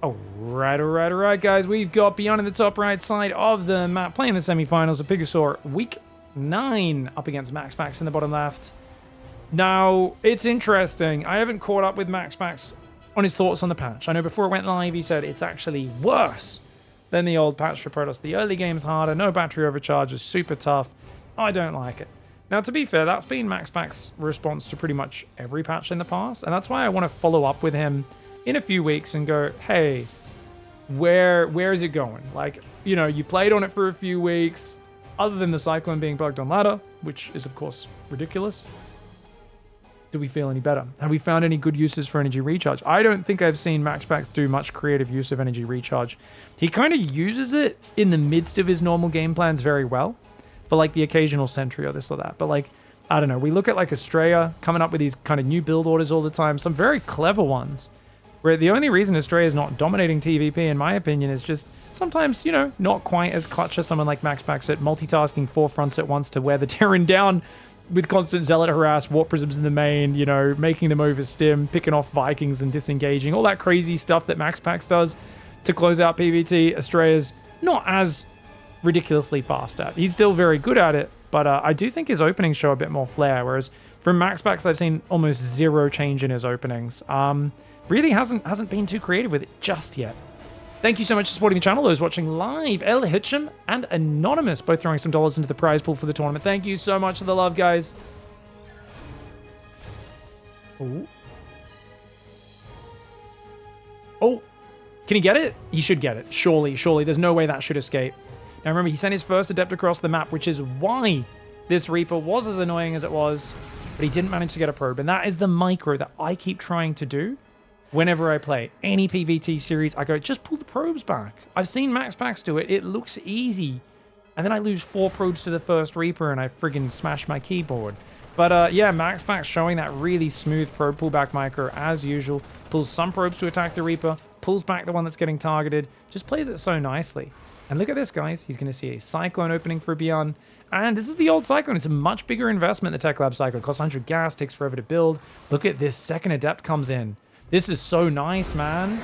Alright, guys. We've got ByuN in the top right side of the map, playing the semifinals of Pigstarcraft Week 9 up against MaxPax's in the bottom left. Now, it's interesting. I haven't caught up with MaxPax's on his thoughts on the patch. I know before it went live, he said it's actually worse than the old patch for Protoss. The early game's harder, no battery overcharge, is super tough. I don't like it. Now, to be fair, that's been MaxPax's response to pretty much every patch in the past, and that's why I want to follow up with him in a few weeks and go, hey, where is it going? Like, you know, you played on it for a few weeks, other than the Cyclone being bugged on ladder, which is, of course, ridiculous. Do we feel any better? Have we found any good uses for energy recharge? I don't think I've seen MaxPax's do much creative use of energy recharge. He kind of uses it in the midst of his normal game plans very well, for like the occasional sentry or this or that. But like, I don't know, we look at like Estrella coming up with these kind of new build orders all the time, some very clever ones, where the only reason Estrella is not dominating TVP, in my opinion, is just sometimes, you know, not quite as clutch as someone like MaxPax's at multitasking 4 fronts at once to wear the Terran down with constant Zealot harass, Warp Prisms in the main, you know, making them over stim, picking off Vikings and disengaging, all that crazy stuff that MaxPax's does to close out PvT. Estrella's not as ridiculously fast at. He's still very good at it, but I do think his openings show a bit more flair, whereas from MaxPax's, I've seen almost zero change in his openings. Really hasn't been too creative with it just yet. Thank you so much for supporting the channel. Those watching live, El Hitchum and Anonymous, both throwing some dollars into the prize pool for the tournament. Thank you so much for the love, guys. Ooh. Oh, can he get it? He should get it. Surely. There's no way that should escape. Now remember, he sent his first Adept across the map, which is why this Reaper was as annoying as it was, but he didn't manage to get a probe. And that is the micro that I keep trying to do whenever I play any PvT series. I go, just pull the probes back. I've seen MaxPax's do it. It looks easy. And then I lose 4 probes to the first Reaper and I friggin' smash my keyboard. But yeah, MaxPax's showing that really smooth probe pullback micro as usual. Pulls some probes to attack the Reaper, pulls back the one that's getting targeted, just plays it so nicely. And look at this, guys. He's going to see a Cyclone opening for ByuN. And this is the old Cyclone. It's a much bigger investment, the Tech Lab Cyclone. Costs 100 gas, takes forever to build. Look at this. Second Adept comes in. This is so nice, man.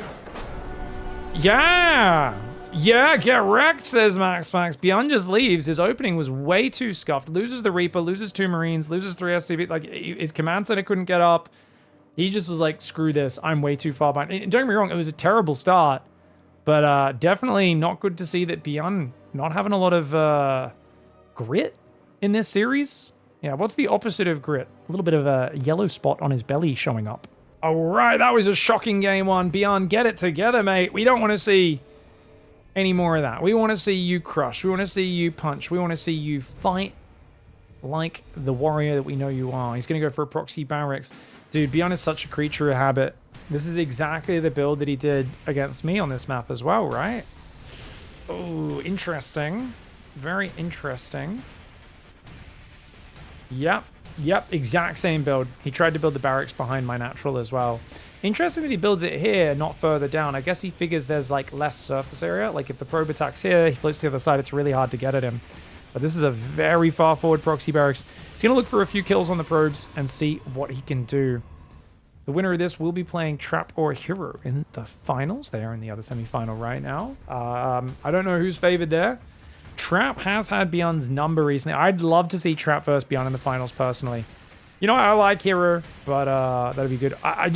Yeah, get wrecked, says MaxPax's. ByuN just leaves. His opening was way too scuffed. Loses the Reaper, loses 2 Marines, loses 3 SCVs. Like, his command center couldn't get up. He just was like, screw this. I'm way too far behind. And don't get me wrong, it was a terrible start. But definitely not good to see that ByuN not having a lot of grit in this series. Yeah, what's the opposite of grit? A little bit of a yellow spot on his belly showing up. All right, that was a shocking game one. ByuN, get it together, mate. We don't want to see any more of that. We want to see you crush. We want to see you punch. We want to see you fight like the warrior that we know you are. He's going to go for a proxy barracks. Dude, ByuN is such a creature of habit. This is exactly the build that he did against me on this map as well, right? Oh, interesting. Very interesting. Yep, exact same build. He tried to build the barracks behind my natural as well. Interesting that he builds it here, not further down. I guess he figures there's like less surface area. Like if the probe attacks here, he floats to the other side, it's really hard to get at him. But this is a very far forward proxy barracks. He's going to look for a few kills on the probes and see what he can do. The winner of this will be playing Trap or herO in the finals. They are in the other semi-final right now. I don't know who's favored there. Trap has had ByuN's number recently. I'd love to see Trap versus ByuN in the finals personally. You know, I like herO, but that'd be good. I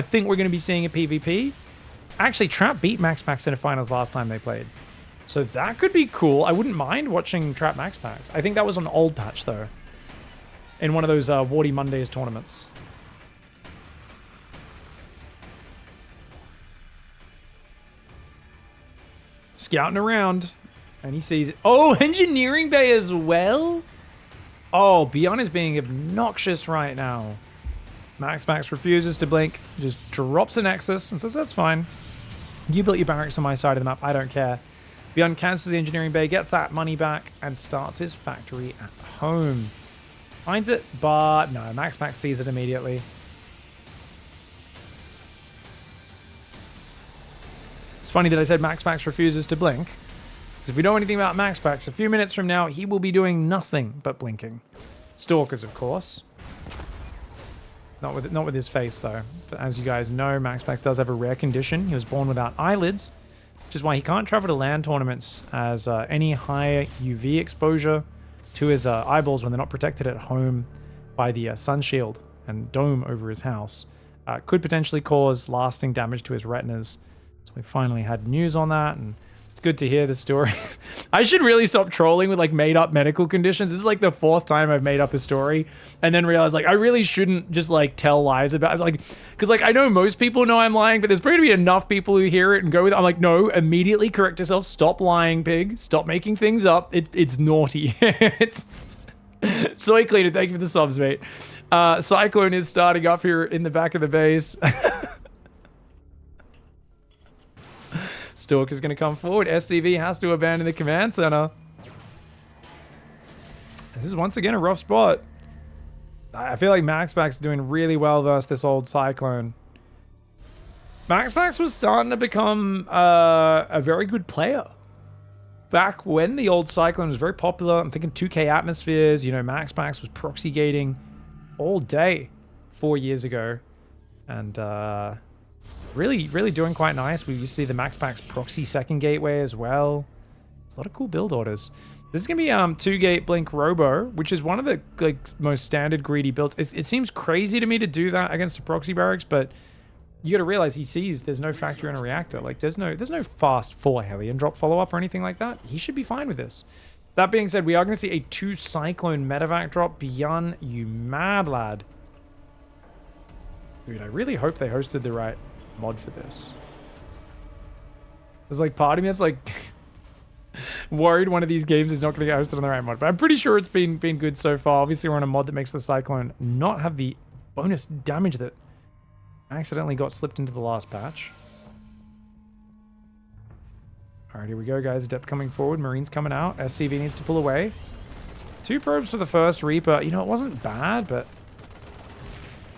think we're going to be seeing a PvP. Actually, Trap beat MaxPax's in the finals last time they played. So that could be cool. I wouldn't mind watching Trap MaxPax's. I think that was on old patch though. In one of those Warty Mondays tournaments. Scouting around, and he sees it. Oh, engineering bay as well? Oh, ByuN is being obnoxious right now. MaxPax's refuses to blink, just drops a Nexus and says, that's fine. You built your barracks on my side of the map, I don't care. ByuN cancels the engineering bay, gets that money back, and starts his factory at home. Finds it, but no, MaxPax's sees it immediately. Funny that I said MaxPax's refuses to blink. Because if we know anything about MaxPax's, a few minutes from now, he will be doing nothing but blinking. Stalkers, of course. Not with his face, though. But as you guys know, MaxPax does have a rare condition. He was born without eyelids, which is why he can't travel to LAN tournaments, as any high UV exposure to his eyeballs when they're not protected at home by the sun shield and dome over his house could potentially cause lasting damage to his retinas. So we finally had news on that, and it's good to hear the story. I should really stop trolling with like made up medical conditions. This is like the 4th time I've made up a story and then realized like I really shouldn't just like tell lies about it. Like, because like I know most people know I'm lying, but there's probably gonna be enough people who hear it and go with it. I'm like, no, immediately correct yourself. Stop lying, pig. Stop making things up. It's naughty. It's Soy Cleaner, thank you for the subs, mate. Cyclone is starting up here in the back of the base. Stalker's going to come forward. SCV has to abandon the command center. This is once again a rough spot. I feel like MaxPax is doing really well versus this old Cyclone. MaxPax was starting to become a very good player. Back when the old Cyclone was very popular, I'm thinking 2K atmospheres, you know, MaxPax was proxy gating all day 4 years ago. And really doing quite nice. We used to see the MaxPax proxy second gateway as well. There's a lot of cool build orders. This is going to be 2-gate Blink Robo, which is one of the like most standard greedy builds. It seems crazy to me to do that against the proxy barracks, but you got to realize he sees there's no factory in a reactor. Like there's no fast 4 Hellion drop follow-up or anything like that. He should be fine with this. That being said, we are going to see a 2 Cyclone medevac drop. ByuN, you mad lad. Dude, I really hope they hosted the right mod for this. There's like part of me that's like worried one of these games is not going to get hosted on the right mod, but I'm pretty sure it's been good so far. Obviously we're on a mod that makes the Cyclone not have the bonus damage that accidentally got slipped into the last patch. Alright, here we go, guys. Adept coming forward, Marine's coming out, SCV needs to pull away. 2 probes for the first Reaper. You know, it wasn't bad, but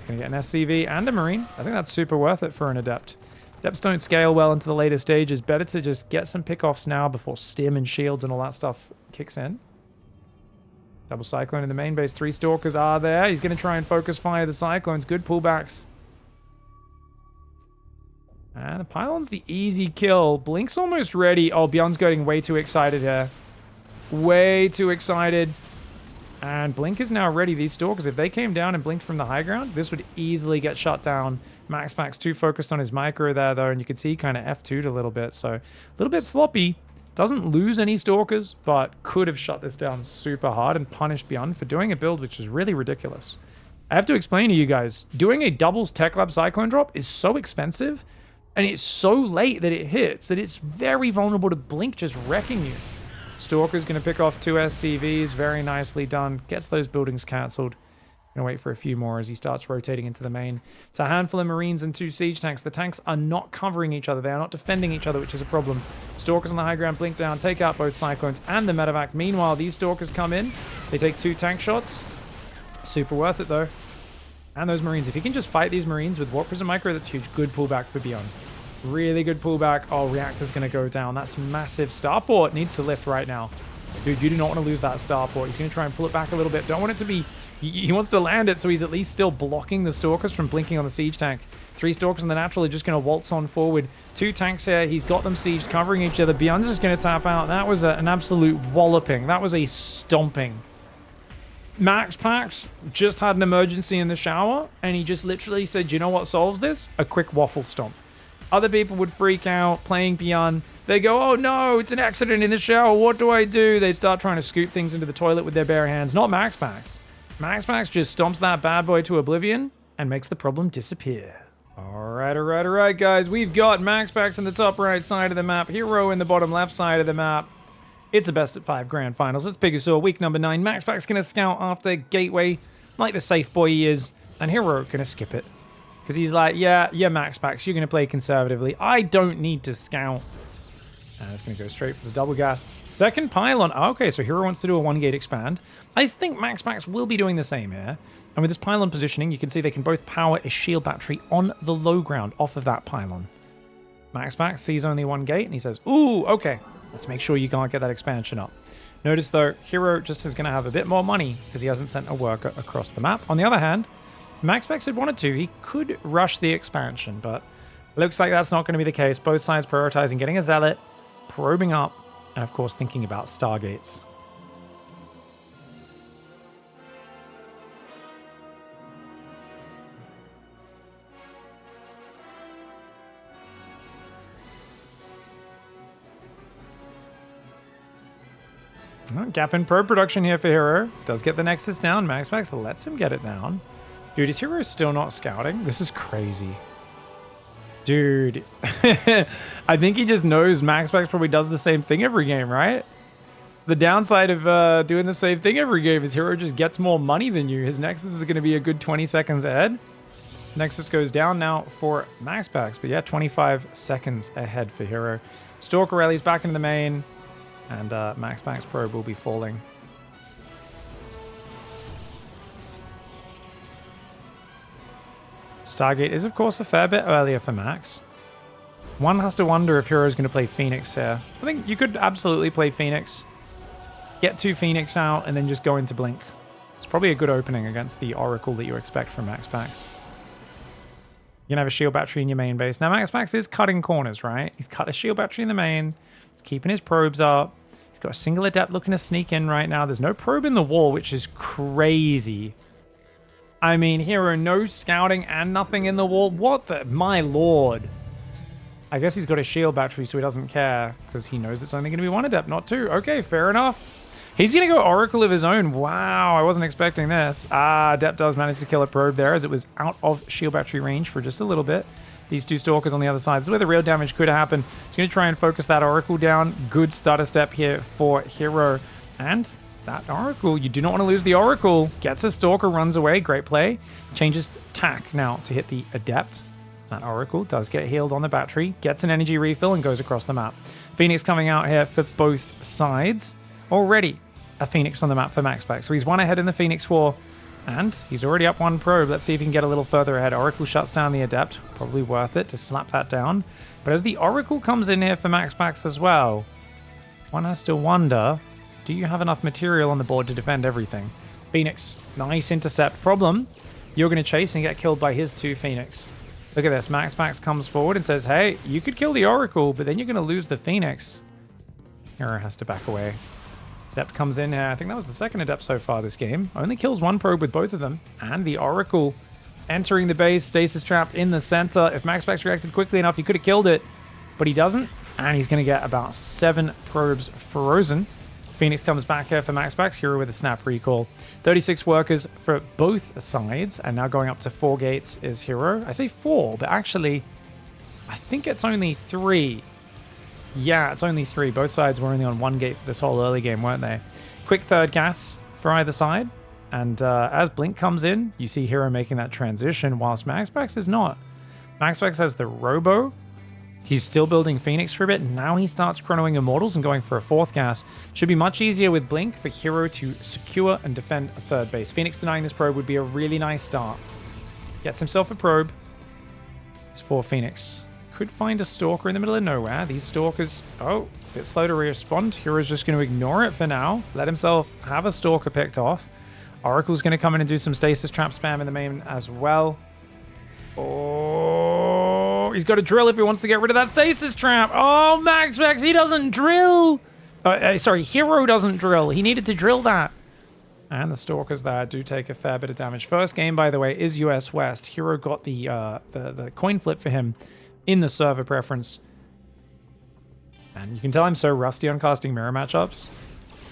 gonna get an SCV and a Marine. I think that's super worth it for an Adept. Adepts don't scale well into the later stages. Better to just get some pickoffs now before stim and shields and all that stuff kicks in. Double Cyclone in the main base. 3 Stalkers are there. He's gonna try and focus fire the Cyclones. Good pullbacks. And the Pylon's the easy kill. Blink's almost ready. Oh, ByuN's getting way too excited here. Way too excited. And Blink is now ready. These Stalkers, if they came down and blinked from the high ground, this would easily get shut down. MaxPax too focused on his micro there, though, and you can see he kind of F2'd a little bit. So a little bit sloppy. Doesn't lose any Stalkers, but could have shut this down super hard and punished ByuN for doing a build which is really ridiculous. I have to explain to you guys, doing a doubles Tech Lab Cyclone drop is so expensive, and it's so late that it hits, that it's very vulnerable to Blink just wrecking you. Stalker's going to pick off 2 SCVs. Very nicely done. Gets those buildings cancelled. Gonna wait for a few more as he starts rotating into the main. It's a handful of Marines and 2 siege tanks. The tanks are not covering each other. They are not defending each other, which is a problem. Stalkers on the high ground blink down, take out both Cyclones and the medevac. Meanwhile, these Stalkers come in. They take 2 tank shots. Super worth it, though. And those Marines. If he can just fight these Marines with Warp Prism Micro, that's huge. Good pullback for ByuN. Really good pullback. Oh, Reactor's going to go down. That's massive. Starport needs to lift right now. Dude, you do not want to lose that Starport. He's going to try and pull it back a little bit. Don't want it to be... He wants to land it, so he's at least still blocking the Stalkers from blinking on the siege tank. 3 Stalkers on the natural are just going to waltz on forward. 2 tanks here. He's got them sieged, covering each other. ByuN's just going to tap out. That was an absolute walloping. That was a stomping. MaxPax just had an emergency in the shower, and he just literally said, you know what solves this? A quick waffle stomp. Other people would freak out playing ByuN. They go, oh no, it's an accident in the shower. What do I do? They start trying to scoop things into the toilet with their bare hands. Not MaxPax. MaxPax just stomps that bad boy to oblivion and makes the problem disappear. Alright, guys. We've got MaxPax in the top right side of the map, herO in the bottom left side of the map. It's the best at 5 grand finals. It's Pigstarcraft, week number 9. MaxPax gonna scout after Gateway, like the safe boy he is, and herO gonna skip it. Because he's like, yeah, MaxPax, you're gonna play conservatively. I don't need to scout. And it's going to go straight for the double gas. Second pylon. Okay, so herO wants to do a 1-gate expand. I think MaxPax will be doing the same here. And with this pylon positioning, you can see they can both power a shield battery on the low ground off of that pylon. MaxPax sees only 1 gate, and he says, ooh, okay, let's make sure you can't get that expansion up. Notice, though, herO just is going to have a bit more money because he hasn't sent a worker across the map. On the other hand, MaxPax had wanted to. He could rush the expansion, but looks like that's not going to be the case. Both sides prioritizing getting a Zealot, probing up, and of course thinking about Stargates. Gap in probe production here for herO. Does get the Nexus down. MaxPax lets him get it down. Dude, is herO still not scouting? This is crazy. Dude. I think he just knows MaxPax probably does the same thing every game, right? The downside of doing the same thing every game is herO just gets more money than you. His Nexus is going to be a good 20 seconds ahead. Nexus goes down now for MaxPax. But yeah, 25 seconds ahead for herO. Stalker rallies back into the main. And MaxPax probe will be falling. Stargate is, of course, a fair bit earlier for Max. One has to wonder if herO is going to play Phoenix here. I think you could absolutely play Phoenix. Get 2 Phoenix out and then just go into Blink. It's probably a good opening against the Oracle that you expect from MaxPax. You're going to have a shield battery in your main base. Now, MaxPax is cutting corners, right? He's cut a shield battery in the main. He's keeping his probes up. He's got a single adept looking to sneak in right now. There's no probe in the wall, which is crazy. I mean, herO, no scouting and nothing in the wall. What the? My lord. I guess he's got a shield battery, so he doesn't care because he knows it's only going to be 1 adept, not 2. Okay, fair enough. He's going to go Oracle of his own. Wow, I wasn't expecting this. Adept does manage to kill a probe there as it was out of shield battery range for just a little bit. These 2 Stalkers on the other side. This is where the real damage could happen. He's going to try and focus that Oracle down. Good starter step here for herO. And that Oracle, you do not want to lose the Oracle. Gets a Stalker, runs away. Great play. Changes tack now to hit the Adept. That Oracle does get healed on the battery. Gets an energy refill and goes across the map. Phoenix coming out here for both sides. Already a Phoenix on the map for MaxPax. So he's 1 ahead in the Phoenix War. And he's already up 1 probe. Let's see if he can get a little further ahead. Oracle shuts down the Adept. Probably worth it to slap that down. But as the Oracle comes in here for MaxPax as well, one has to wonder, do you have enough material on the board to defend everything? Phoenix, nice intercept. Problem, you're going to chase and get killed by his 2 Phoenix. Look at this. MaxPax comes forward and says, hey, you could kill the Oracle, but then you're going to lose the Phoenix. herO has to back away. Adept comes in here. I think that was the 2nd Adept so far this game. Only kills 1 probe with both of them. And the Oracle entering the base. Stasis trapped in the center. If MaxPax reacted quickly enough, he could have killed it. But he doesn't. And he's going to get about 7 probes frozen. Phoenix comes back here for MaxPax. herO with a snap recall. 36 workers for both sides. And now going up to 4 gates is herO. I say 4, but actually, I think it's only 3. Yeah, it's only 3. Both sides were only on 1 gate for this whole early game, weren't they? Quick 3rd gas for either side. And as Blink comes in, you see herO making that transition, whilst MaxPax is not. MaxPax has the Robo. He's still building Phoenix for a bit. Now he starts chronoing Immortals and going for a 4th gas. Should be much easier with Blink for herO to secure and defend a 3rd base. Phoenix denying this probe would be a really nice start. Gets himself a probe. It's 4 Phoenix. Could find a Stalker in the middle of nowhere. These Stalkers, a bit slow to respond. herO's just going to ignore it for now. Let himself have a Stalker picked off. Oracle's going to come in and do some Stasis Trap spam in the main as well. Oh, he's got to drill if he wants to get rid of that Stasis Trap. Oh, MaxPax, he doesn't drill. Sorry, herO doesn't drill. He needed to drill that. And the Stalkers there do take a fair bit of damage. First game, by the way, is US West. herO got the coin flip for him in the server preference. And you can tell I'm so rusty on casting mirror matchups.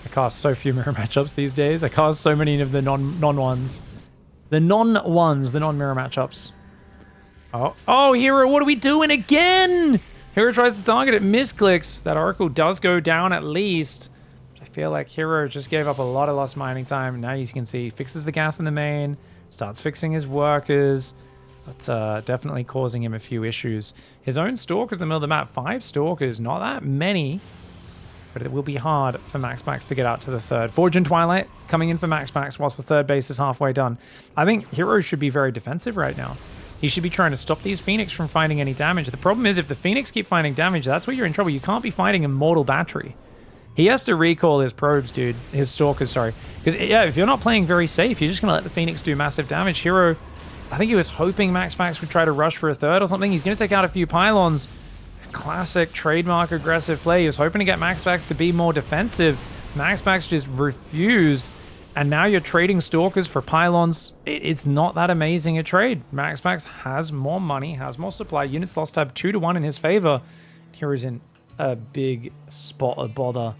I cast so few mirror matchups these days. I cast so many of the non-ones. The non-mirror matchups. Oh, herO, what are we doing again? herO tries to target it, misclicks. That Oracle does go down at least. I feel like herO just gave up a lot of lost mining time. Now you can see, fixes the gas in the main, starts fixing his workers. But definitely causing him a few issues. His own Stalkers in the middle of the map. 5 Stalkers, not that many. But it will be hard for MaxPax to get out to the 3rd. Forge and Twilight coming in for MaxPax whilst the 3rd base is halfway done. I think herO should be very defensive right now. He should be trying to stop these Phoenix from finding any damage. The problem is if the Phoenix keep finding damage, that's where you're in trouble. You can't be fighting Immortal Battery. He has to recall his probes, dude. His Stalkers, sorry. Because, yeah, if you're not playing very safe, you're just going to let the Phoenix do massive damage. herO I think he was hoping MaxPax would try to rush for a third or something. He's going to take out a few pylons. Classic trademark aggressive play. He was hoping to get MaxPax to be more defensive. MaxPax just refused. And now you're trading Stalkers for pylons. It's not that amazing a trade. MaxPax has more money, has more supply. Units lost tab 2-1 in his favor. hero's in a big spot of bother.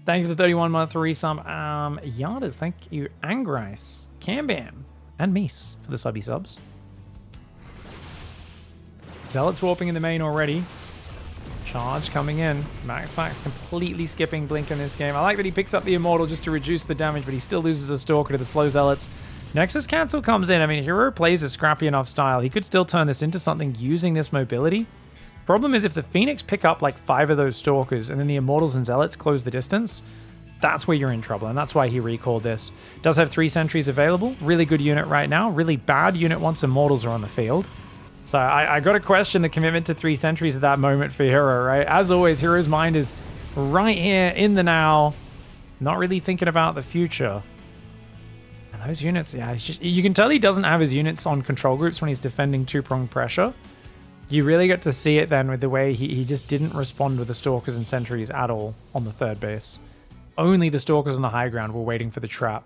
Thank you for the 31-month resub. Yarders, thank you. Angrice, Cambam, and Meese for the subs. Zealots warping in the main already. Charge coming in. MaxPax completely skipping Blink in this game. I like that he picks up the Immortal just to reduce the damage, but he still loses a Stalker to the slow Zealots. Nexus Cancel comes in. I mean, herO plays a scrappy enough style. He could still turn this into something using this mobility. Problem is, if the Phoenix pick up like 5 of those Stalkers and then the Immortals and Zealots close the distance, that's where you're in trouble, and that's why he recalled this. Does have 3 sentries available. Really good unit right now. Really bad unit once Immortals are on the field. So I got to question the commitment to 3 sentries at that moment for herO, right? As always, hero's mind is right here in the now, not really thinking about the future. And those units, yeah, it's just, you can tell he doesn't have his units on control groups when he's defending 2-pronged pressure. You really get to see it then with the way he just didn't respond with the Stalkers and sentries at all on the third base. Only the Stalkers on the high ground were waiting for the trap.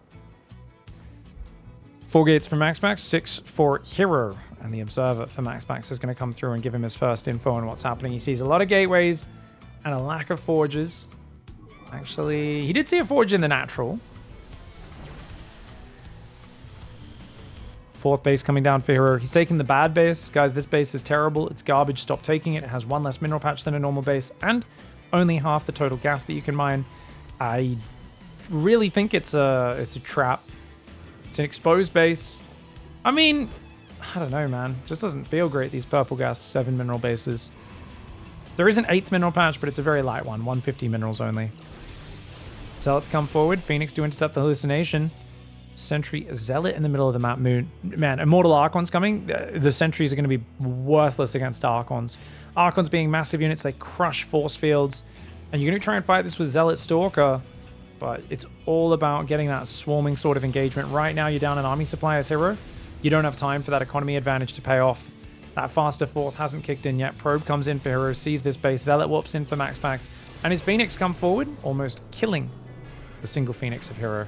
4 gates for MaxPax, 6 for herO. And the Observer for MaxPax is going to come through and give him his first info on what's happening. He sees a lot of gateways and a lack of forges. Actually, he did see a forge in the natural. 4th base coming down for herO. He's taking the bad base. Guys, this base is terrible. It's garbage. Stop taking it. It has 1 less mineral patch than a normal base and only half the total gas that you can mine. I really think it's a trap. It's an exposed base. I mean, I don't know, man. Just doesn't feel great, these purple gas 7 mineral bases. There is an 8th mineral patch, but it's a very light one. 150 minerals only. Zealots come forward. Phoenix to intercept the hallucination. Sentry Zealot in the middle of the map. Man, Immortal Archon's coming. The sentries are going to be worthless against Archons. Archons being massive units, they crush force fields. And you're going to try and fight this with Zealot Stalker. But it's all about getting that swarming sort of engagement. Right now, you're down an army supply as herO. You don't have time for that economy advantage to pay off. That faster 4th hasn't kicked in yet. Probe comes in for herO, sees this base. Zealot warps in for MaxPax. And his Phoenix come forward, almost killing the single Phoenix of herO.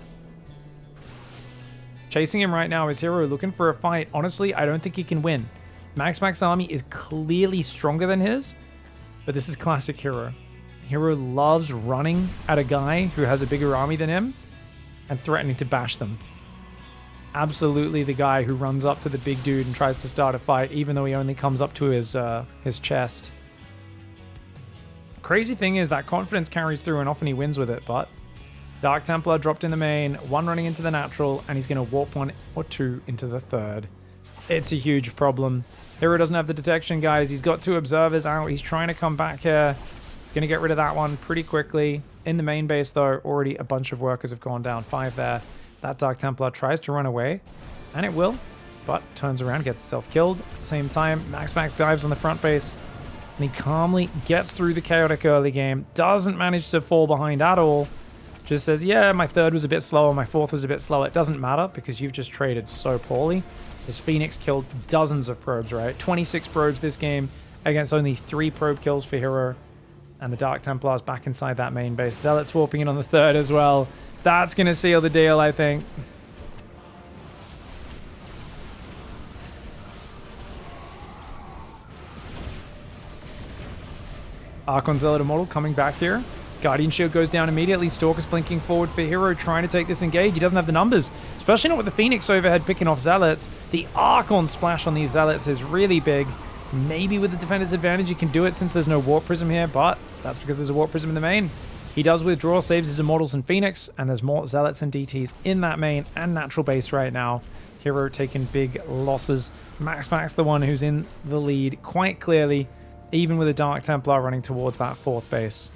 Chasing him right now is herO, looking for a fight. Honestly, I don't think he can win. MaxPax's army is clearly stronger than his, but this is classic herO. herO loves running at a guy who has a bigger army than him and threatening to bash them. Absolutely the guy who runs up to the big dude and tries to start a fight, even though he only comes up to his chest. Crazy thing is that confidence carries through and often he wins with it, but Dark Templar dropped in the main, 1 running into the natural, and he's going to warp 1 or 2 into the third. It's a huge problem. herO doesn't have the detection, guys. He's got 2 observers out. He's trying to come back here. He's going to get rid of that one pretty quickly. In the main base, though, already a bunch of workers have gone down. 5 there. That Dark Templar tries to run away, and it will, but turns around, gets itself killed. At the same time, MaxPax dives on the front base, and he calmly gets through the chaotic early game. Doesn't manage to fall behind at all. Just says, yeah, my 3rd was a bit slower, my 4th was a bit slower. It doesn't matter because you've just traded so poorly. His Phoenix killed dozens of probes, right? 26 probes this game against only 3 probe kills for herO. And the Dark Templar's back inside that main base. Zealot's warping in on the 3rd as well. That's going to seal the deal, I think. Archon Zealot Immortal coming back here. Guardian Shield goes down immediately. Stalker's blinking forward for herO, trying to take this engage. He doesn't have the numbers, especially not with the Phoenix overhead picking off Zealots. The Archon splash on these Zealots is really big. Maybe with the Defender's advantage, he can do it since there's no Warp Prism here, but that's because there's a Warp Prism in the main. He does withdraw, saves his Immortals and Phoenix, and there's more Zealots and DTs in that main and natural base right now. herO taking big losses. MaxPax the one who's in the lead quite clearly, even with a Dark Templar running towards that 4th base.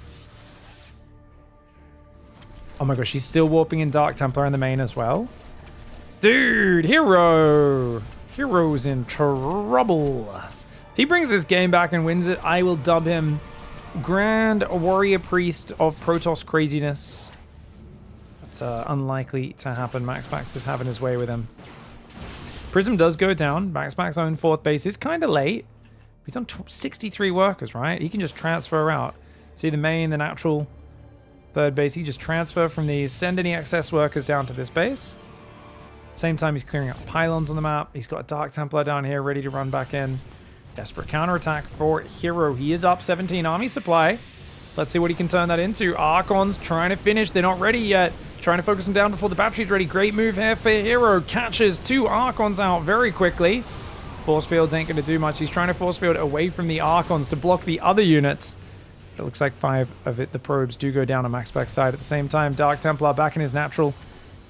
Oh my gosh, he's still warping in Dark Templar in the main as well. Dude, herO! herO's in trouble. He brings this game back and wins it. I will dub him Grand Warrior Priest of Protoss craziness. That's unlikely to happen. MaxPax is having his way with him. Prism does go down. MaxPax's own 4th base is kind of late. He's on 63 workers, right? He can just transfer out. See the main, the natural 3rd base. He just transfer from these, send any excess workers down to this base. Same time, he's clearing out pylons on the map. He's got a Dark Templar down here ready to run back in. Desperate counterattack for herO. He is up 17 army supply. Let's see what he can turn that into. Archons trying to finish. They're not ready yet. Trying to focus him down before the battery's ready. Great move here for herO. Catches 2 Archons out very quickly. Force fields ain't going to do much. He's trying to force field away from the Archons to block the other units. It looks like 5 of the probes do go down on MaxPax's side at the same time. Dark Templar back in his natural.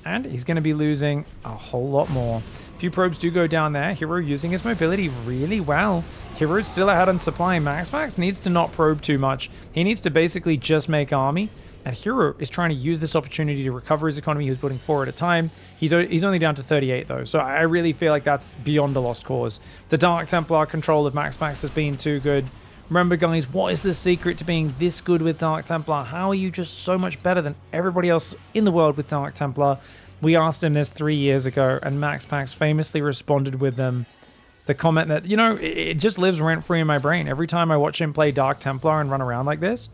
And he's going to be losing a whole lot more. A few probes do go down there. herO using his mobility really well. herO's still ahead on supply. MaxPax needs to not probe too much. He needs to basically just make army. And herO is trying to use this opportunity to recover his economy. He was putting 4 at a time. He's only down to 38 though. So I really feel like that's beyond a lost cause. The Dark Templar control of MaxPax has been too good. Remember guys, what is the secret to being this good with Dark Templar? How are you just so much better than everybody else in the world with Dark Templar? We asked him this 3 years ago, and MaxPax famously responded with the comment that, you know, it just lives rent-free in my brain. Every time I watch him play Dark Templar and run around like this,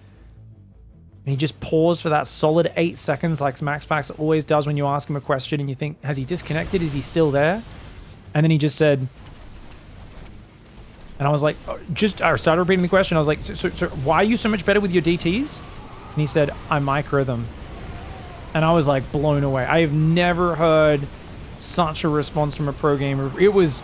and he just paused for that solid 8 seconds like MaxPax always does when you ask him a question and you think, has he disconnected? Is he still there? And then he just said... And I was like, I started repeating the question. I was like, so why are you so much better with your DTs? And he said, I micro them. And I was like blown away. I have never heard such a response from a pro gamer. It was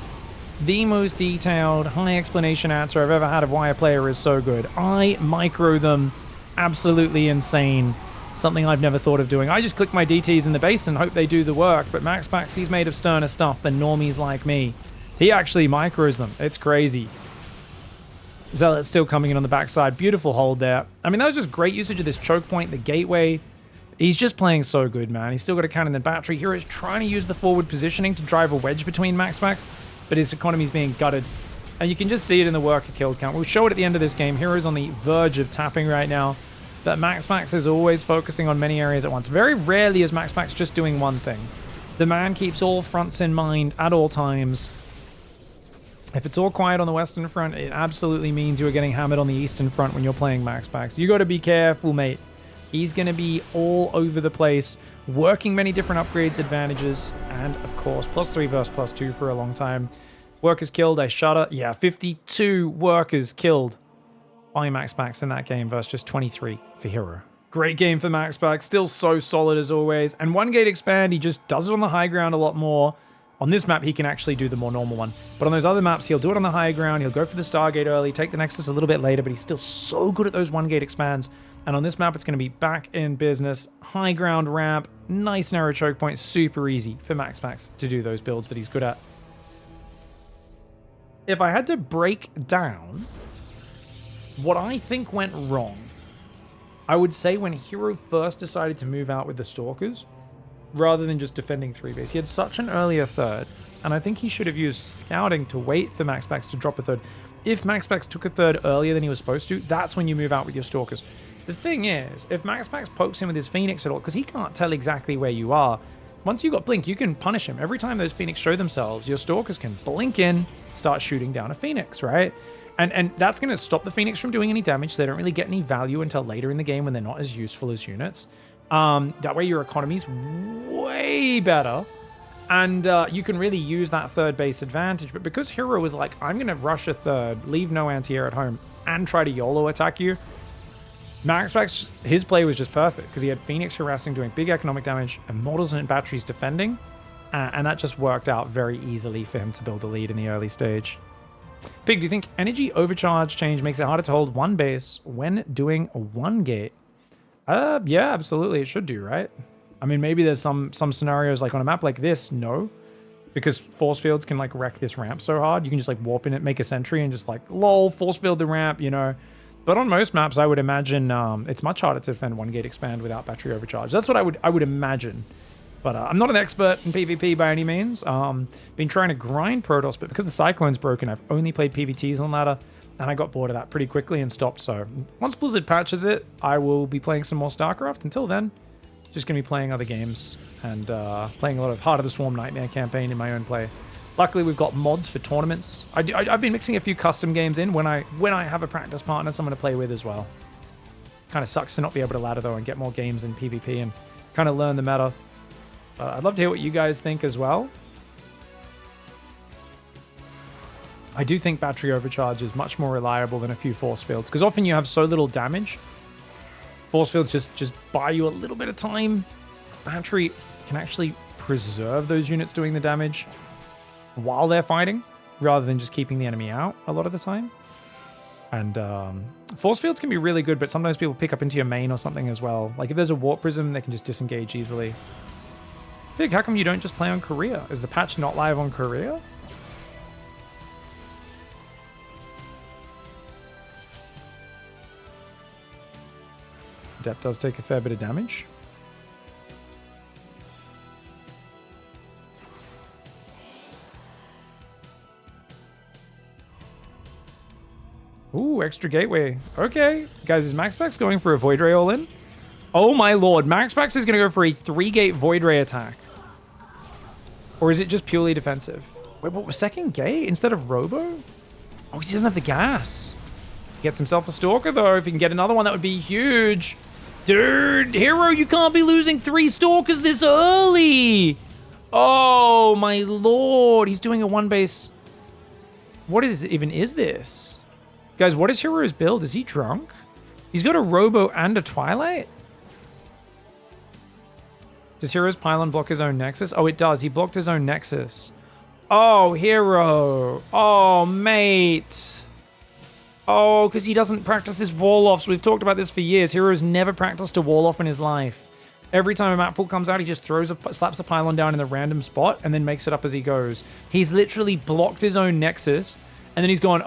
the most detailed, high explanation answer I've ever had of why a player is so good. I micro them. Absolutely insane. Something I've never thought of doing. I just click my DTs in the base and hope they do the work. But MaxPax, he's made of sterner stuff than normies like me. He actually micros them. It's crazy. Zealot's still coming in on the backside. Beautiful hold there. I mean, that was just great usage of this choke point, the gateway. He's just playing so good, man. He's still got a cannon and battery. herO's trying to use the forward positioning to drive a wedge between MaxPax, but his economy's being gutted. And you can just see it in the worker kill count. We'll show it at the end of this game. herO's on the verge of tapping right now, but MaxPax is always focusing on many areas at once. Very rarely is MaxPax just doing one thing. The man keeps all fronts in mind at all times. If it's all quiet on the western front, it absolutely means you are getting hammered on the eastern front when you're playing MaxPax. You got to be careful, mate. He's going to be all over the place, working many different upgrades, advantages, and of course, +3 versus +2 for a long time. Workers killed, I shudder. Yeah, 52 workers killed by MaxPax in that game versus just 23 for herO. Great game for MaxPax, still so solid as always. And one gate expand, he just does it on the high ground a lot more. On this map, he can actually do the more normal one. But on those other maps, he'll do it on the high ground. He'll go for the Stargate early, take the Nexus a little bit later, but he's still so good at those one gate expands. And on this map, it's going to be back in business. High ground ramp, nice narrow choke point, super easy for MaxPax to do those builds that he's good at. If I had to break down what I think went wrong, I would say when herO first decided to move out with the Stalkers, rather than just defending 3 base. He had such an earlier third, and I think he should have used scouting to wait for MaxPax to drop a third. If MaxPax took a third earlier than he was supposed to, that's when you move out with your Stalkers. The thing is, if MaxPax pokes him with his Phoenix at all, because he can't tell exactly where you are, once you got Blink, you can punish him. Every time those Phoenix show themselves, your Stalkers can blink in, start shooting down a Phoenix, right? And that's going to stop the Phoenix from doing any damage, so they don't really get any value until later in the game when they're not as useful as units. That way your economy's way better, and you can really use that third base advantage. But because herO was like, I'm going to rush a third, leave no anti-air at home, and try to YOLO attack you, MaxPax, his play was just perfect, because he had Phoenix harassing, doing big economic damage, Immortals and batteries defending, and that just worked out very easily for him to build a lead in the early stage. Pig, do you think energy overcharge change makes it harder to hold one base when doing a one gate? Yeah, absolutely. It should do, right? I mean, maybe there's some scenarios like on a map like this, no. Because force fields can like wreck this ramp so hard. You can just like warp in it, make a sentry and just like, lol, force field the ramp, you know. But on most maps, I would imagine it's much harder to defend one gate expand without battery overcharge. That's what I would imagine. But I'm not an expert in PvP by any means. Been trying to grind Protoss, but because the Cyclone's broken, I've only played PvTs on ladder. And I got bored of that pretty quickly and stopped. So once Blizzard patches it, I will be playing some more StarCraft. Until then, just going to be playing other games and playing a lot of Heart of the Swarm Nightmare campaign in my own play. Luckily, we've got mods for tournaments. I've been mixing a few custom games in when I have a practice partner, someone to play with as well. Kind of sucks to not be able to ladder, though, and get more games in PvP and kind of learn the meta. I'd love to hear what you guys think as well. I do think battery overcharge is much more reliable than a few force fields, because often you have so little damage. Force fields just buy you a little bit of time. Battery can actually preserve those units doing the damage while they're fighting, rather than just keeping the enemy out a lot of the time. And force fields can be really good, but sometimes people pick up into your main or something as well. Like if there's a warp prism, they can just disengage easily. Pig, how come you don't just play on Korea? Is the patch not live on Korea? Adept does take a fair bit of damage. Ooh, extra gateway. Okay. Guys, is MaxPax's going for a Void Ray all-in? Oh my lord, MaxPax is going to go for a 3-gate Void Ray attack. Or is it just purely defensive? Wait, what was second gate instead of Robo? Oh, he doesn't have the gas. Gets himself a Stalker, though. If he can get another one, that would be huge. Dude, herO, you can't be losing 3 Stalkers this early. Oh my lord, he's doing a 1-base. What even is this? Guys, what is herO's build? Is he drunk? He's got a Robo and a Twilight? Does herO's Pylon block his own Nexus? Oh, it does. He blocked his own Nexus. Oh, herO. Oh, mate. Oh, because he doesn't practice his wall-offs. We've talked about this for years. herO's never practiced a wall-off in his life. Every time a map pool comes out, he just slaps a Pylon down in a random spot and then makes it up as he goes. He's literally blocked his own Nexus. And then he's going,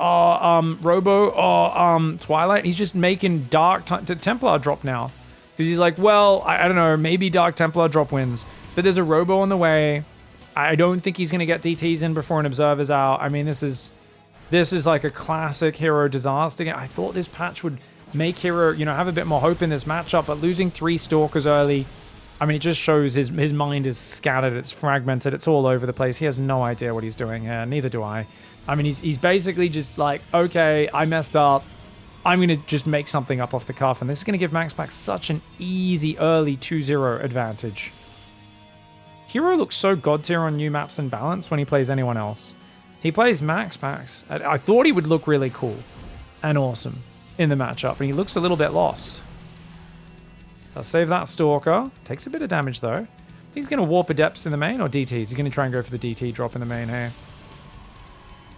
Robo, Twilight. He's just making Dark Templar drop now. Because he's like, well, I don't know, maybe Dark Templar drop wins. But there's a Robo on the way. I don't think he's going to get DTs in before an Observer's out. I mean, this is like a classic herO disaster. I thought this patch would make herO, have a bit more hope in this matchup. But losing 3 Stalkers early, I mean, it just shows his mind is scattered. It's fragmented. It's all over the place. He has no idea what he's doing here. Neither do I. I mean, he's basically just like, okay, I messed up. I'm going to just make something up off the cuff. And this is going to give MaxPax such an easy early 2-0 advantage. herO looks so god tier on new maps and balance when he plays anyone else. He plays MaxPax. I thought he would look really cool and awesome in the matchup. And he looks a little bit lost. I'll save that Stalker. Takes a bit of damage, though. He's going to warp Adepts in the main or DTs. He's going to try and go for the DT drop in the main here.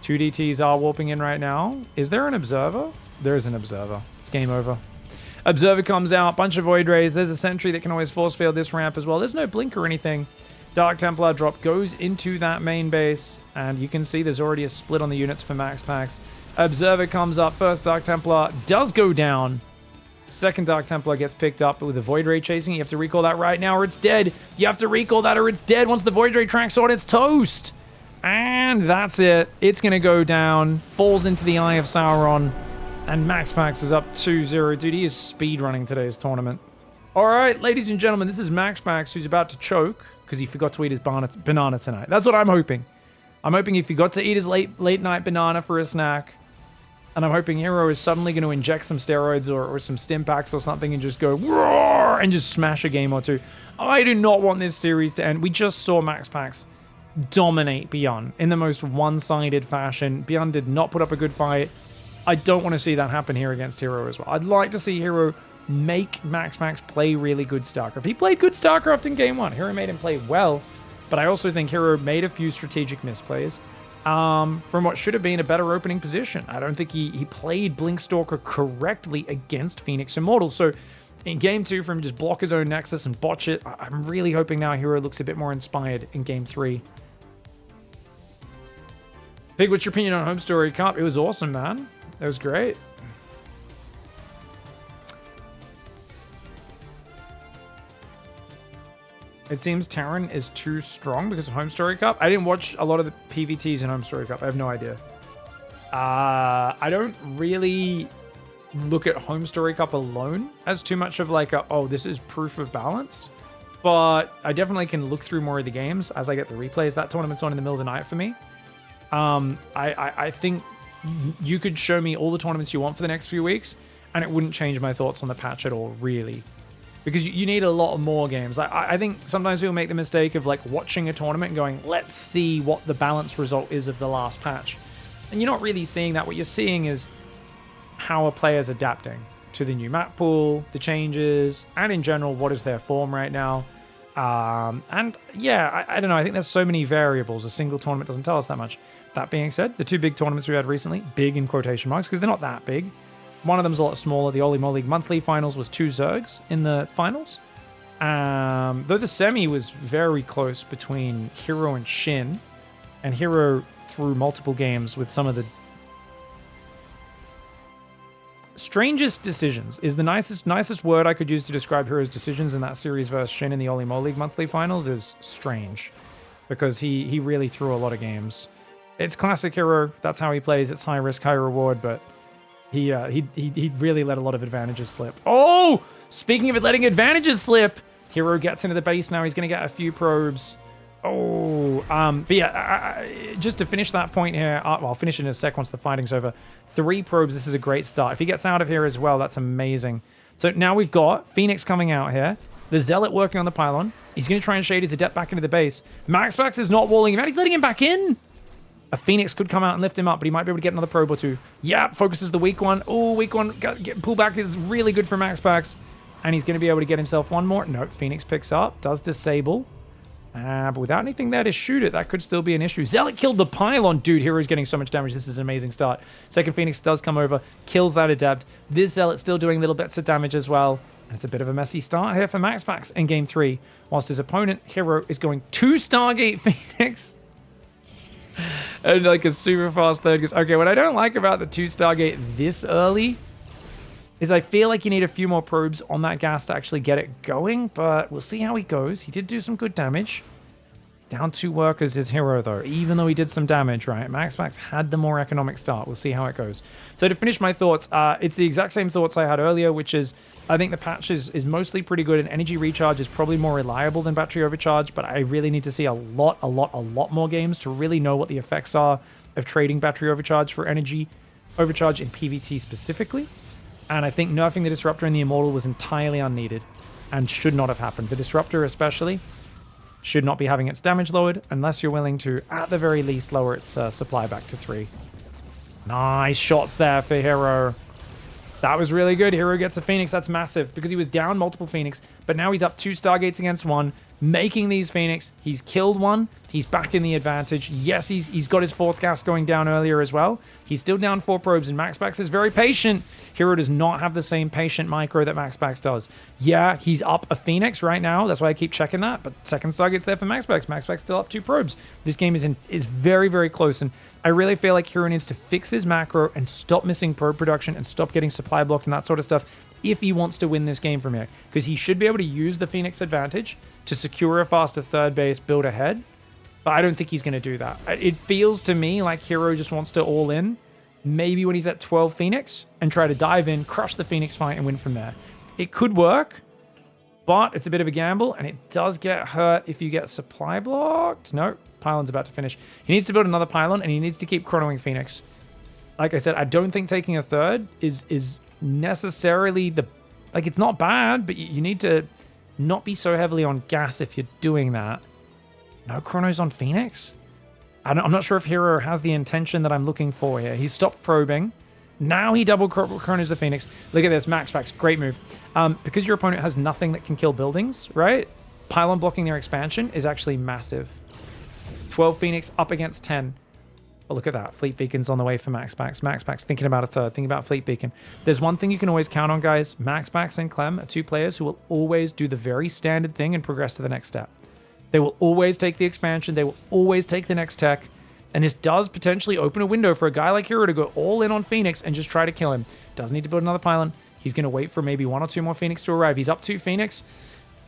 2 DTs are warping in right now. Is there an Observer? There is an Observer. It's game over. Observer comes out. Bunch of Void Rays. There's a Sentry that can always force field this ramp as well. There's no blink or anything. Dark Templar drop goes into that main base. And you can see there's already a split on the units for MaxPax. Observer comes up. First Dark Templar does go down. Second Dark Templar gets picked up with a Void Ray chasing. You have to recall that right now or it's dead. You have to recall that or it's dead. Once the Void Ray tracks on, it's toast. And that's it. It's going to go down. Falls into the Eye of Sauron. And MaxPax is up 2-0. Dude, he is speedrunning today's tournament. All right, ladies and gentlemen, this is MaxPax who's about to choke because he forgot to eat his banana tonight. That's what I'm hoping. I'm hoping he forgot to eat his late night banana for a snack. And I'm hoping herO is suddenly going to inject some steroids or some stim packs or something and just go roar and just smash a game or two. I do not want this series to end. We just saw MaxPax dominate ByuN in the most one-sided fashion. ByuN did not put up a good fight. I don't want to see that happen here against herO as well. I'd like to see herO make MaxPax play really good StarCraft. He played good StarCraft in game 1. herO made him play well, but I also think herO made a few strategic misplays from what should have been a better opening position. I don't think he played Blinkstalker correctly against Phoenix Immortal. So in game 2, for him to just block his own Nexus and botch it, I'm really hoping now herO looks a bit more inspired in game 3. Pig, what's your opinion on Home Story Cup? It was awesome, man. It was great. It seems Terran is too strong because of Home Story Cup. I didn't watch a lot of the PVTs in Home Story Cup. I have no idea. I don't really look at Home Story Cup alone as too much of like oh, this is proof of balance. But I definitely can look through more of the games as I get the replays. That tournament's on in the middle of the night for me. I think you could show me all the tournaments you want for the next few weeks, and it wouldn't change my thoughts on the patch at all, really. Because you need a lot more games. Like, I think sometimes people make the mistake of like watching a tournament and going, let's see what the balance result is of the last patch. And you're not really seeing that. What you're seeing is how a player's adapting to the new map pool, the changes, and in general, what is their form right now. And yeah, I don't know. I think there's so many variables. A single tournament doesn't tell us that much. That being said, the 2 big tournaments we had recently, big in quotation marks, because they're not that big. One of them's a lot smaller. The Oli League monthly finals was 2 Zergs in the finals. Though the semi was very close between herO and Shin. And herO threw multiple games with some of the strangest decisions is the nicest word I could use to describe herO's decisions in that series versus Shin in the Oli League monthly finals is strange. Because he really threw a lot of games. It's classic herO. That's how he plays. It's high risk, high reward, but he really let a lot of advantages slip. Oh! Speaking of it letting advantages slip, herO gets into the base now. He's going to get a few probes. Oh, but yeah, just to finish that point here, well, I'll finish in a sec once the fighting's over. 3 probes, this is a great start. If he gets out of here as well, that's amazing. So now we've got Phoenix coming out here. The Zealot working on the pylon. He's going to try and shade his Adept back into the base. MaxPax's is not walling him out. He's letting him back in. A Phoenix could come out and lift him up, but he might be able to get another probe or 2. Yeah, focuses the weak one. Oh, weak one. Pull back is really good for MaxPax. And he's going to be able to get himself one more. No, Phoenix picks up. Does disable. But without anything there to shoot it, that could still be an issue. Zealot killed the pylon. Dude, herO's getting so much damage. This is an amazing start. Second Phoenix does come over. Kills that Adept. This Zealot still doing little bits of damage as well. And it's a bit of a messy start here for MaxPax in game 3. Whilst his opponent, herO, is going 2 Stargate Phoenix. And like a super fast third. Okay, what I don't like about the 2 Stargate this early is I feel like you need a few more probes on that gas to actually get it going, but we'll see how he goes. He did do some good damage. Down 2 workers is herO, though, even though he did some damage, right? MaxPax had the more economic start. We'll see how it goes. So to finish my thoughts, it's the exact same thoughts I had earlier, which is I think the patch is mostly pretty good, and energy recharge is probably more reliable than battery overcharge, but I really need to see a lot more games to really know what the effects are of trading battery overcharge for energy overcharge in PvT specifically. And I think nerfing the Disruptor and the Immortal was entirely unneeded and should not have happened. The Disruptor especially should not be having its damage lowered unless you're willing to, at the very least, lower its supply back to 3. Nice shots there for herO. That was really good. herO gets a Phoenix. That's massive because he was down multiple Phoenix, but now he's up 2 Stargates against 1, making these Phoenix. He's killed one. He's back in the advantage. Yes, he's got his 4th gas going down earlier as well. He's still down 4 probes, and MaxPax is very patient. herO does not have the same patient micro that MaxPax does. Yeah, he's up a Phoenix right now. That's why I keep checking that, but second Stargate's there for MaxPax. MaxPax still up 2 probes. This game is very, very close, and I really feel like herO needs to fix his macro and stop missing probe production and stop getting supply blocked and that sort of stuff if he wants to win this game from here. Because he should be able to use the Phoenix advantage to secure a faster third base, build ahead. But I don't think he's going to do that. It feels to me like herO just wants to all in, maybe when he's at 12 Phoenix, and try to dive in, crush the Phoenix fight, and win from there. It could work, but it's a bit of a gamble, and it does get hurt if you get supply blocked. No, pylon's about to finish. He needs to build another pylon, and he needs to keep chronoing Phoenix. Like I said, I don't think taking a third is necessarily the... Like, it's not bad, but you need to not be so heavily on gas if you're doing that. No chronos on Phoenix? I'm not sure if herO has the intention that I'm looking for here. He's stopped probing. Now he double chronos the Phoenix. Look at this, MaxPax, great move. Because your opponent has nothing that can kill buildings, right? Pylon blocking their expansion is actually massive. 12 Phoenix up against 10. Oh, look at that. Fleet Beacon's on the way for MaxPax. MaxPax thinking about a third, thinking about Fleet Beacon. There's one thing you can always count on, guys. MaxPax and Clem are 2 players who will always do the very standard thing and progress to the next step. They will always take the expansion. They will always take the next tech. And this does potentially open a window for a guy like herO to go all in on Phoenix and just try to kill him. Doesn't need to build another pylon. He's going to wait for maybe 1 or 2 more Phoenix to arrive. He's up 2 Phoenix.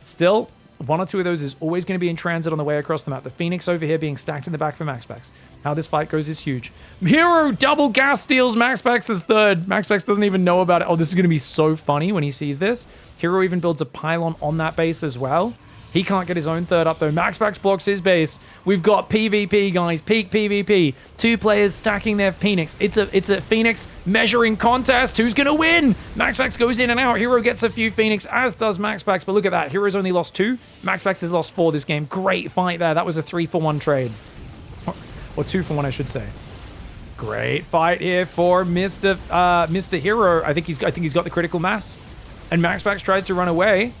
Still, 1 or 2 of those is always going to be in transit on the way across the map. The Phoenix over here being stacked in the back for MaxPax. How this fight goes is huge. herO double gas steals MaxPax's third. MaxPax doesn't even know about it. Oh, this is going to be so funny when he sees this. herO even builds a pylon on that base as well. He can't get his own third up, though. MaxPax blocks his base. We've got PvP, guys. Peak PvP. 2 players stacking their Phoenix. It's a Phoenix measuring contest. Who's going to win? MaxPax goes in and out. herO gets a few Phoenix, as does MaxPax. But look at that. herO's only lost 2. MaxPax has lost 4 this game. Great fight there. That was a 3-for-1 trade. Or 2-for-1, I should say. Great fight here for Mr. herO. I think he's got the critical mass. And MaxPax tries to run away.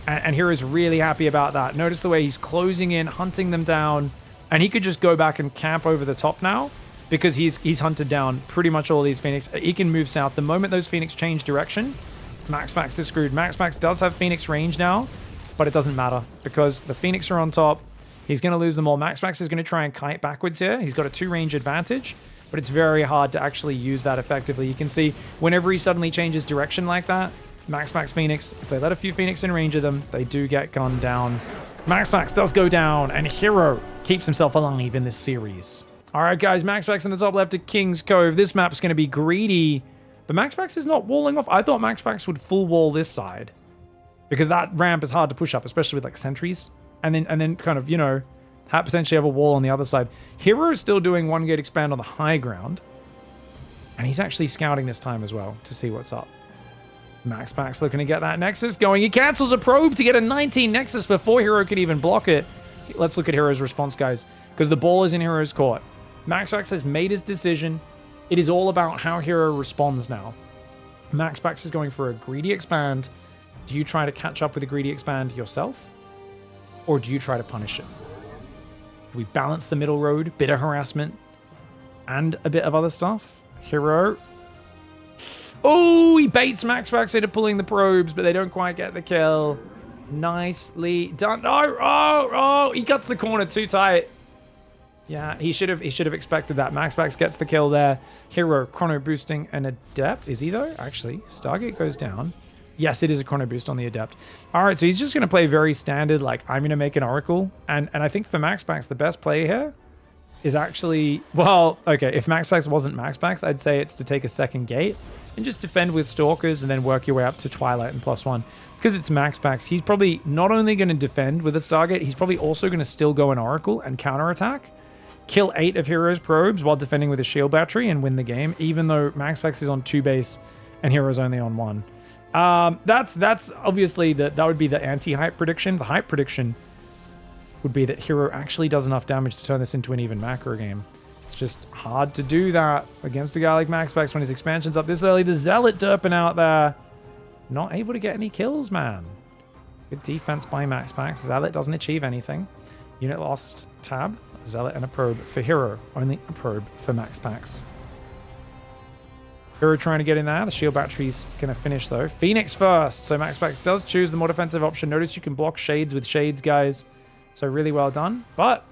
And herO's really happy about that. Notice the way he's closing in, hunting them down. And he could just go back and camp over the top now because he's hunted down pretty much all these Phoenix. He can move south. The moment those Phoenix change direction, MaxPax is screwed. MaxPax does have Phoenix range now, but it doesn't matter because the Phoenix are on top. He's going to lose them all. MaxPax is going to try and kite backwards here. He's got a 2-range advantage, but it's very hard to actually use that effectively. You can see whenever he suddenly changes direction like that, MaxPax Phoenix, if they let a few Phoenix in range of them, they do get gunned down. MaxPax does go down, and herO keeps himself alive in this series. All right, guys, MaxPax in the top left of King's Cove. This map's going to be greedy, but MaxPax is not walling off. I thought MaxPax would full wall this side because that ramp is hard to push up, especially with like sentries, and then kind of, you know, potentially have a wall on the other side. herO is still doing 1-gate expand on the high ground, and he's actually scouting this time as well to see what's up. MaxPax looking to get that Nexus going. He cancels a probe to get a 19 Nexus before herO could even block it. Let's look at herO's response, guys, because the ball is in herO's court. MaxPax has made his decision. It is all about how herO responds now. MaxPax is going for a greedy expand. Do you try to catch up with a greedy expand yourself? Or do you try to punish it? We balance the middle road, bit of harassment, and a bit of other stuff. herO. Oh, he baits MaxPax into pulling the probes, but they don't quite get the kill. Nicely done. Oh, he cuts the corner too tight. Yeah, he should have expected that. MaxPax gets the kill there. herO chrono boosting an Adept. Is he though? Actually, Stargate goes down. Yes, it is a chrono boost on the Adept. All right, so he's just going to play very standard, like, I'm going to make an Oracle. And I think for MaxPax, the best play here is actually, well, okay, if MaxPax wasn't MaxPax, I'd say it's to take a second gate and just defend with Stalkers and then work your way up to Twilight and +1. Because it's MaxPax, he's probably not only going to defend with a Stargate, he's probably also going to still go an Oracle and counterattack, kill 8 of herO's probes while defending with a shield battery and win the game, even though MaxPax is on 2 base and herO's only on 1. That's obviously, that would be the anti-hype prediction. The hype prediction would be that herO actually does enough damage to turn this into an even macro game. It's just hard to do that against a guy like MaxPax when his expansion's up this early. The Zealot derping out there. Not able to get any kills, man. Good defense by MaxPax. Zealot doesn't achieve anything. Unit lost. Tab. Zealot and a probe for herO. Only a probe for MaxPax. herO trying to get in there. The shield battery's going to finish, though. Phoenix first. So MaxPax does choose the more defensive option. Notice you can block shades with shades, guys. So really well done. But,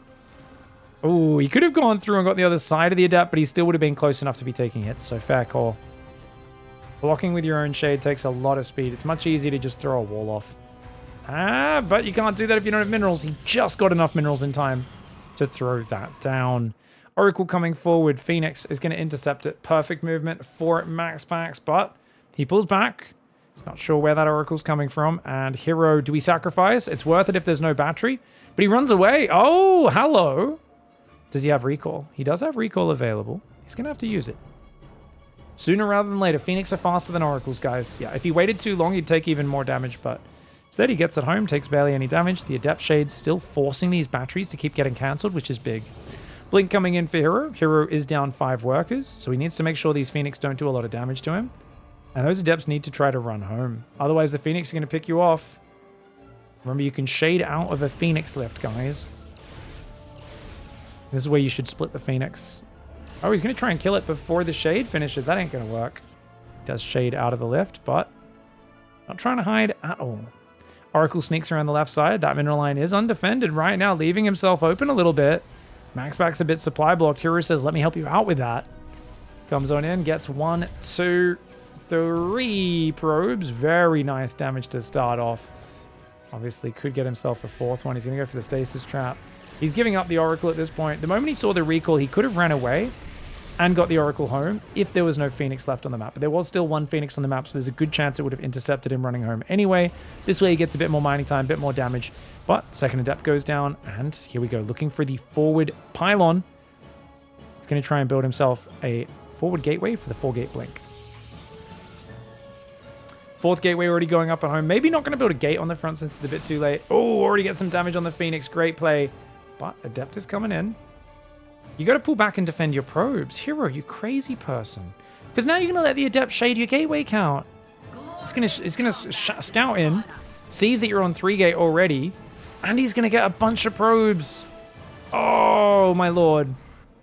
oh, he could have gone through and got the other side of the Adept, but he still would have been close enough to be taking hits. So fair call. Blocking with your own shade takes a lot of speed. It's much easier to just throw a wall off. But you can't do that if you don't have minerals. He just got enough minerals in time to throw that down. Oracle coming forward. Phoenix is going to intercept it. Perfect movement for MaxPax, but he pulls back. He's not sure where that Oracle's coming from. And herO, do we sacrifice? It's worth it if there's no battery. But he runs away. Oh, hello. Does he have recall? He does have recall available. He's going to have to use it. Sooner rather than later. Phoenix are faster than Oracles, guys. Yeah, if he waited too long, he'd take even more damage, but instead he gets it home, takes barely any damage. The Adept Shade's still forcing these batteries to keep getting cancelled, which is big. Blink coming in for herO. herO is down 5 workers, so he needs to make sure these Phoenix don't do a lot of damage to him. And those Adepts need to try to run home. Otherwise, the Phoenix are going to pick you off. Remember, you can shade out of a Phoenix lift, guys. This is where you should split the Phoenix. Oh, he's going to try and kill it before the shade finishes. That ain't going to work. Does shade out of the lift, but not trying to hide at all. Oracle sneaks around the left side. That mineral line is undefended right now, leaving himself open a little bit. MaxPax a bit supply blocked. herO says, let me help you out with that. Comes on in, gets 1, 2, 3 probes. Very nice damage to start off. Obviously could get himself a 4th one. He's going to go for the stasis trap. He's giving up the Oracle at this point. The moment he saw the recall, he could have ran away and got the Oracle home if there was no Phoenix left on the map. But there was still one Phoenix on the map, so there's a good chance it would have intercepted him running home anyway. This way he gets a bit more mining time, a bit more damage. But second Adept goes down, and here we go, looking for the forward pylon. He's going to try and build himself a forward gateway for the 4-gate blink. Fourth gateway already going up at home. Maybe not going to build a gate on the front since it's a bit too late. Oh, already get some damage on the Phoenix. Great play. But Adept is coming in. You got to pull back and defend your probes. herO, you crazy person. Because now you're going to let the Adept shade your gateway count. It's going to scout in, sees that you're on 3-gate already, and he's going to get a bunch of probes. Oh, my lord.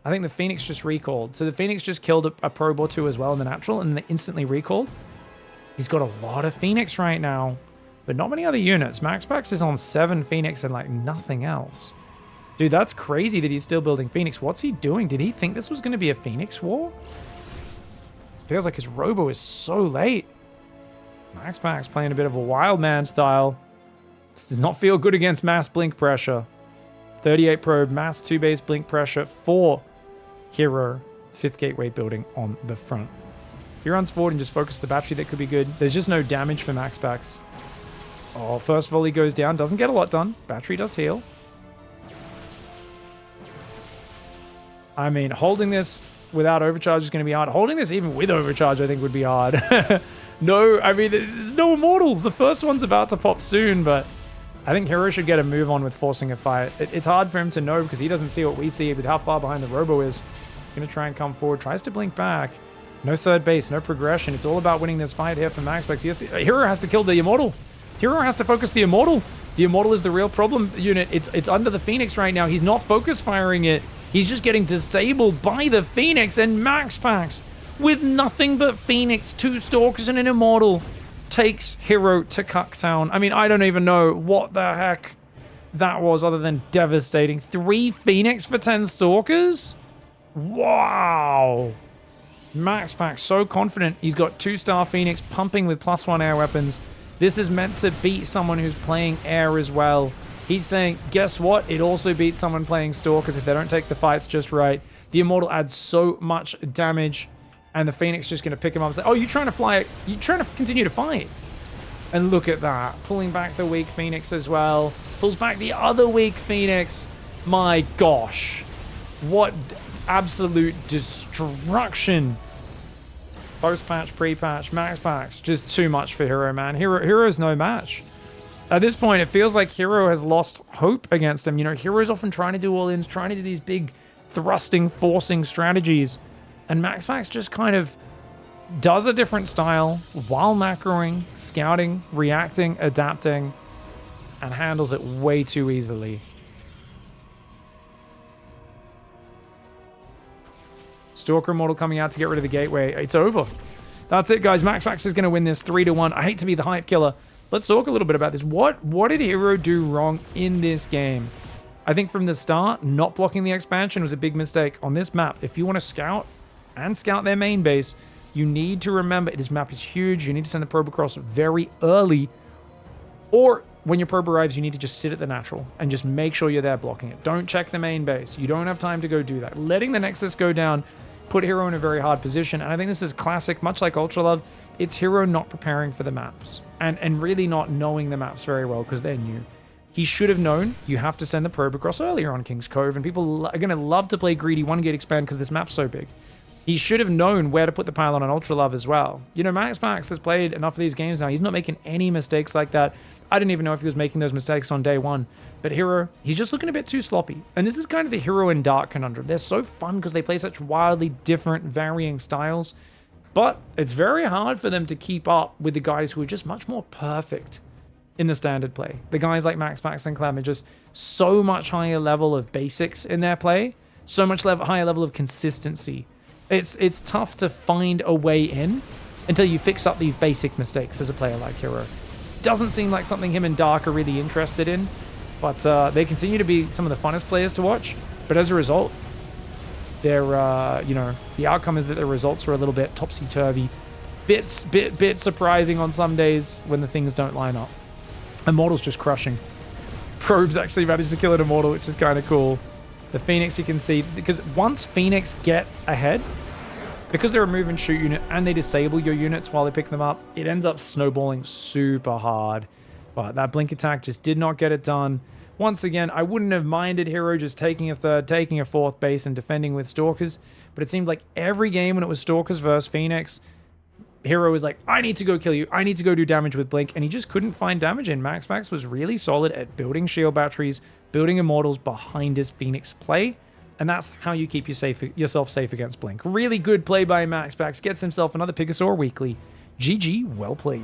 I think the Phoenix just recalled. So the Phoenix just killed a probe or two as well in the natural, and then instantly recalled. He's got a lot of Phoenix right now, but not many other units. MaxPax's is on 7 Phoenix and like nothing else. Dude, that's crazy that he's still building Phoenix. What's he doing? Did he think this was going to be a Phoenix war? Feels like his robo is so late. MaxPax playing a bit of a wild man style. This does not feel good against mass blink pressure. 38 probe, mass 2-base blink pressure for herO. 5th gateway building on the front. He runs forward and just focuses the battery. That could be good. There's just no damage for MaxPax. Oh, first volley goes down. Doesn't get a lot done. Battery does heal. I mean, holding this without overcharge is going to be hard. Holding this even with overcharge, I think, would be hard. No, I mean, there's no immortals. The first one's about to pop soon, but I think herO should get a move on with forcing a fight. It's hard for him to know because he doesn't see what we see with how far behind the robo is. Going to try and come forward. Tries to blink back. No third base, no progression. It's all about winning this fight here for MaxPax. herO has to kill the Immortal. herO has to focus the Immortal. The Immortal is the real problem unit. It's under the Phoenix right now. He's not focus firing it. He's just getting disabled by the Phoenix, and MaxPax, with nothing but Phoenix, 2 Stalkers and an Immortal, takes herO to Cucktown. I mean, I don't even know what the heck that was other than devastating. 3 Phoenix for 10 Stalkers? Wow. MaxPax so confident. He's got 2-star Phoenix pumping with +1 air weapons. This is meant to beat someone who's playing air as well. He's saying, guess what? It also beats someone playing Stalkers if they don't take the fights just right. The Immortal adds so much damage, and the Phoenix just going to pick him up and say, oh, you're trying to fly it? You're trying to continue to fight? And look at that. Pulling back the weak Phoenix as well. Pulls back the other weak Phoenix. My gosh. What absolute destruction. Post-patch, pre-patch, MaxPax. Just too much for herO, man. herO's no match. At this point, it feels like herO has lost hope against him. You know, herO's often trying to do all-ins, trying to do these big thrusting, forcing strategies. And MaxPax just kind of does a different style while macroing, scouting, reacting, adapting, and handles it way too easily. Stalker Immortal coming out to get rid of the gateway. It's over. That's it, guys. MaxPax is going to win this 3-1. I hate to be the hype killer. Let's talk a little bit about this. What did herO do wrong in this game? I think from the start, not blocking the expansion was a big mistake. On this map, if you want to scout and scout their main base, you need to remember this map is huge. You need to send the probe across very early. Or when your probe arrives, you need to just sit at the natural and just make sure you're there blocking it. Don't check the main base. You don't have time to go do that. Letting the Nexus go down put herO in a very hard position. And I think this is classic, much like Ultra Love. It's herO not preparing for the maps and really not knowing the maps very well because they're new. He should have known you have to send the probe across earlier on King's Cove, and people are going to love to play greedy 1-gate expand because this map's so big. He should have known where to put the pylon on Ultra Love as well. You know, MaxPax has played enough of these games now. He's not making any mistakes like that. I didn't even know if he was making those mistakes on day one. But herO, he's just looking a bit too sloppy. And this is kind of the herO and Dark conundrum. They're so fun because they play such wildly different, varying styles. But it's very hard for them to keep up with the guys who are just much more perfect in the standard play. The guys like MaxPax and Clem are just so much higher level of basics in their play. So much higher level of consistency. It's tough to find a way in until you fix up these basic mistakes as a player like herO. Doesn't seem like something him and Dark are really interested in, but they continue to be some of the funnest players to watch. But as a result, they're you know, the outcome is that their results are a little bit topsy-turvy, bit surprising on some days when the things don't line up. Immortal's just crushing. Probe's actually managed to kill an Immortal, which is kind of cool. The Phoenix, you can see, because once Phoenix get ahead, because they're a move and shoot unit and they disable your units while they pick them up, it ends up snowballing super hard. But that blink attack just did not get it done. Once again, I wouldn't have minded herO just taking a third, taking a fourth base and defending with Stalkers, but it seemed like every game when it was Stalkers versus Phoenix, herO was like, I need to go kill you, I need to go do damage with Blink, and he just couldn't find damage in. MaxPax was really solid at building shield batteries, building immortals behind his Phoenix play, and that's how you keep yourself safe against Blink. Really good play by MaxPax, gets himself another Pigasaur weekly. GG, well played.